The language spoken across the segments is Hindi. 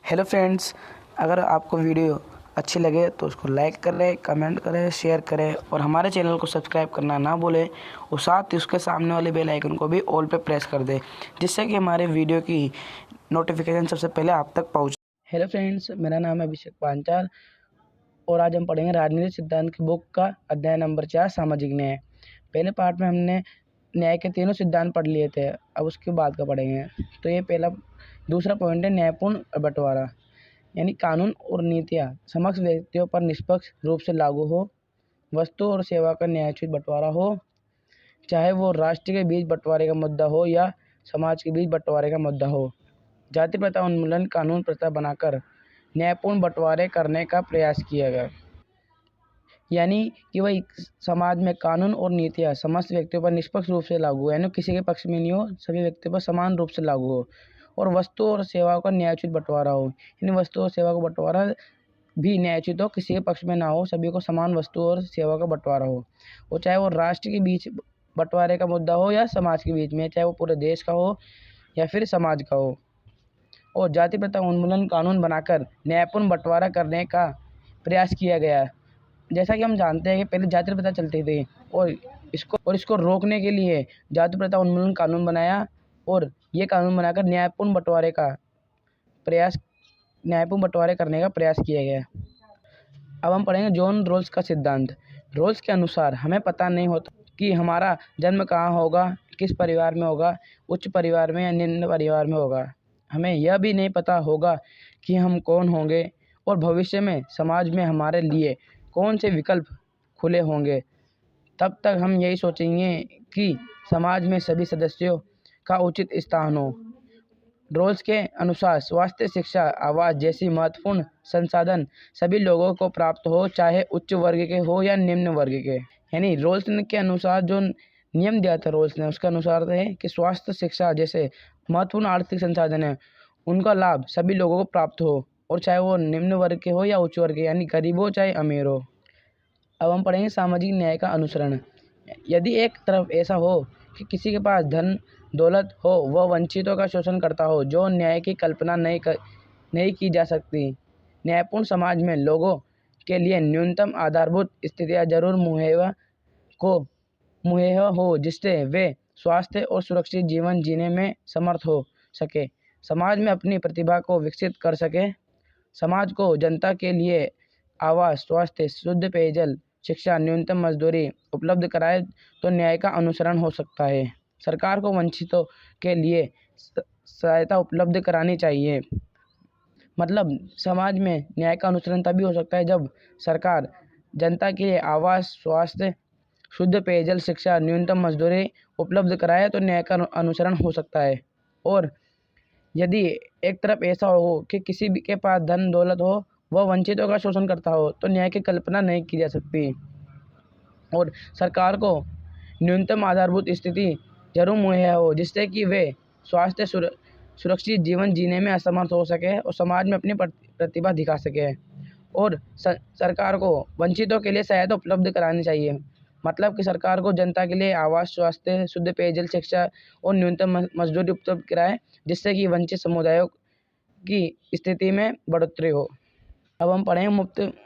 हेलो फ्रेंड्स, अगर आपको वीडियो अच्छी लगे तो उसको लाइक करें, कमेंट करें, शेयर करें और हमारे चैनल को सब्सक्राइब करना ना भूलें और साथ ही उसके सामने वाले बेल आइकन को भी ऑल पे प्रेस कर दें, जिससे कि हमारे वीडियो की नोटिफिकेशन सबसे पहले आप तक पहुंचे। हेलो फ्रेंड्स, मेरा नाम है अभिषेक पांचाल और आज हम पढ़ेंगे राजनीतिक सिद्धांत की बुक का अध्याय नंबर 4 सामाजिक न्याय। पहले पार्ट में हमने न्याय के तीनों सिद्धांत पढ़ लिए थे, अब उसके बाद का पढ़ेंगे। तो ये दूसरा पॉइंट है न्यायपूर्ण बंटवारा, यानी कानून और नीतियाँ समस्त व्यक्तियों पर निष्पक्ष रूप से लागू हो, वस्तु और सेवा का न्यायोचित बंटवारा हो, चाहे वो राष्ट्र के बीच बंटवारे का मुद्दा हो या समाज के बीच बंटवारे का मुद्दा हो। जाति प्रथा उन्मूलन कानून प्रथा बनाकर न्यायपूर्ण बंटवारे करने का प्रयास किया गया, यानी कि वही समाज में कानून और नीतियाँ समस्त व्यक्तियों पर निष्पक्ष रूप से लागू हो, यानी किसी के पक्ष में नहीं हो, सभी व्यक्तियों पर समान रूप से लागू हो, और वस्तु और सेवाओं का न्यायोचित बंटवारा हो, यानी वस्तु और सेवा का बंटवारा भी न्यायोचित हो, किसी के पक्ष में ना हो, सभी को समान वस्तु और सेवा का बंटवारा हो, और चाहे वो राष्ट्र के बीच बंटवारे का मुद्दा हो या समाज के बीच में, चाहे वो पूरे देश का हो या फिर समाज का हो। और जाति प्रथा उन्मूलन कानून बनाकर न्यायपूर्ण बंटवारा करने का प्रयास किया गया। जैसा कि हम जानते हैं कि पहले जाति प्रथा चलती थी और इसको रोकने के लिए जाति प्रथा उन्मूलन कानून बनाया और ये कानून बनाकर न्यायपूर्ण बंटवारे करने का प्रयास किया गया। अब हम पढ़ेंगे जॉन रोल्स का सिद्धांत। रोल्स के अनुसार हमें पता नहीं होता कि हमारा जन्म कहाँ होगा, किस परिवार में होगा, उच्च परिवार में या निम्न परिवार में होगा। हमें यह भी नहीं पता होगा कि हम कौन होंगे और भविष्य में समाज में हमारे लिए कौन से विकल्प खुले होंगे। तब तक हम यही सोचेंगे कि समाज में सभी सदस्यों का उचित स्थान हो। रोल्स के अनुसार स्वास्थ्य, शिक्षा, आवास जैसी महत्वपूर्ण संसाधन सभी लोगों को प्राप्त हो, चाहे उच्च वर्ग के हो या निम्न वर्ग के। यानी रोल्स के अनुसार जो नियम दिया था रोल्स ने, उसके अनुसार है कि स्वास्थ्य, शिक्षा जैसे महत्वपूर्ण आर्थिक संसाधन है, उनका लाभ सभी लोगों को प्राप्त हो, और चाहे वो निम्न वर्ग के हो या उच्च वर्ग के, यानी गरीब हो चाहे अमीर हो। अब हम पढ़ेंगे सामाजिक न्याय का अनुसरण। यदि एक तरफ ऐसा हो कि किसी के पास धन दौलत हो, वह वंचितों का शोषण करता हो, जो न्याय की कल्पना नहीं की जा सकती। न्यायपूर्ण समाज में लोगों के लिए न्यूनतम आधारभूत स्थितियाँ जरूर मुहैया हो, जिससे वे स्वास्थ्य और सुरक्षित जीवन जीने में समर्थ हो सके, समाज में अपनी प्रतिभा को विकसित कर सके। समाज को जनता के लिए आवास, स्वास्थ्य, शुद्ध पेयजल, शिक्षा, न्यूनतम मजदूरी उपलब्ध कराए तो न्याय का अनुसरण हो सकता है। सरकार को वंचितों के लिए सहायता उपलब्ध करानी चाहिए। मतलब समाज में न्याय का अनुसरण तभी हो सकता है जब सरकार जनता के लिए आवास, स्वास्थ्य, शुद्ध पेयजल, शिक्षा, न्यूनतम मजदूरी उपलब्ध कराए तो न्याय का अनुसरण हो सकता है। और यदि एक तरफ ऐसा हो कि किसी के पास धन दौलत हो, वह वंचितों का शोषण करता हो, तो न्याय की कल्पना नहीं की जा सकती। और सरकार को न्यूनतम आधारभूत स्थिति जरूर मुहैया हो, जिससे कि वे स्वास्थ्य, सुरक्षित जीवन जीने में असमर्थ हो सके और समाज में अपनी प्रतिभा दिखा सके। और सरकार को वंचितों के लिए सहायता उपलब्ध करानी चाहिए। मतलब कि सरकार को जनता के लिए आवास, स्वास्थ्य, शुद्ध पेयजल, शिक्षा और न्यूनतम मजदूरी उपलब्ध कराए, जिससे कि वंचित समुदायों की स्थिति में बढ़ोतरी हो। अब हम पढ़ेंगे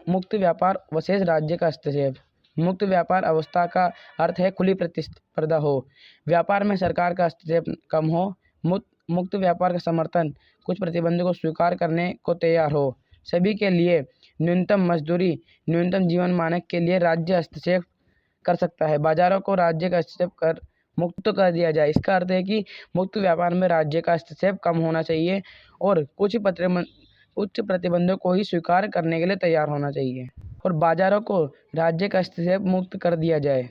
मुक्त व्यापार वशेष राज्य का हस्तक्षेप। मुक्त व्यापार अवस्था का अर्थ है खुली प्रतिस्पर्धा हो, व्यापार में सरकार का हस्तक्षेप कम हो, मुक्त व्यापार का समर्थन कुछ प्रतिबंधों को स्वीकार करने को तैयार हो, सभी के लिए न्यूनतम मजदूरी, न्यूनतम जीवन मानक के लिए राज्य हस्तक्षेप कर सकता है, बाजारों को राज्य का हस्तक्षेप कर मुक्त कर दिया जाए। इसका अर्थ है कि मुक्त व्यापार में राज्य का हस्तक्षेप कम होना चाहिए और कुछ प्रतिबंधों को ही स्वीकार करने के लिए तैयार होना चाहिए, और बाजारों को राज्य का हस्तक्षेप मुक्त कर दिया जाए।